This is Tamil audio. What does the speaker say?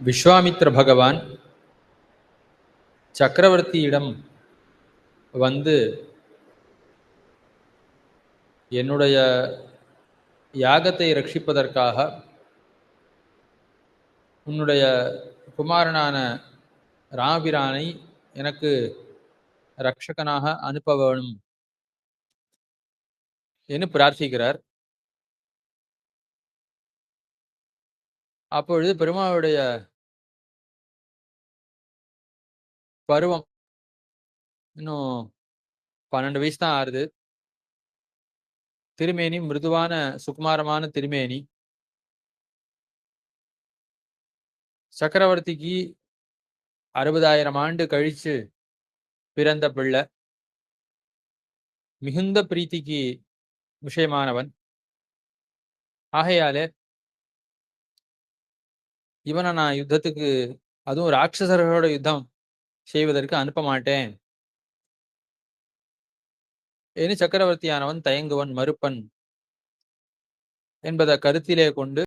விஸ்வாமித்ர பகவான் சக்கரவர்த்தியிடம் வந்து என்னுடைய யாகத்தை ரட்சிப்பதற்காக உன்னுடைய குமாரனான ராமபிரானை எனக்கு ரட்சகனாக அனுப்ப வேணும் என்று பிரார்த்திக்கிறார். அப்பொழுது பெருமாளுடைய பருவம் இன்னும் 12 வயசு தான் ஆறுது. திருமேனி மிருதுவான சுகுமாரமான திருமேனி. சக்கரவர்த்திக்கு 60,000 ஆண்டு கழிச்சு பிறந்த பிள்ளை. மிகுந்த பிரீத்திக்கு விஷயமானவன். ஆகையாலே இவனை நான் யுத்தத்துக்கு, அதுவும் ராட்சசர்களோட யுத்தம் செய்வதற்கு அனுப்ப மாட்டேன் என்று சக்கரவர்த்தியானவன் தயங்குவன், மறுப்பன் என்பதை கருத்திலே கொண்டு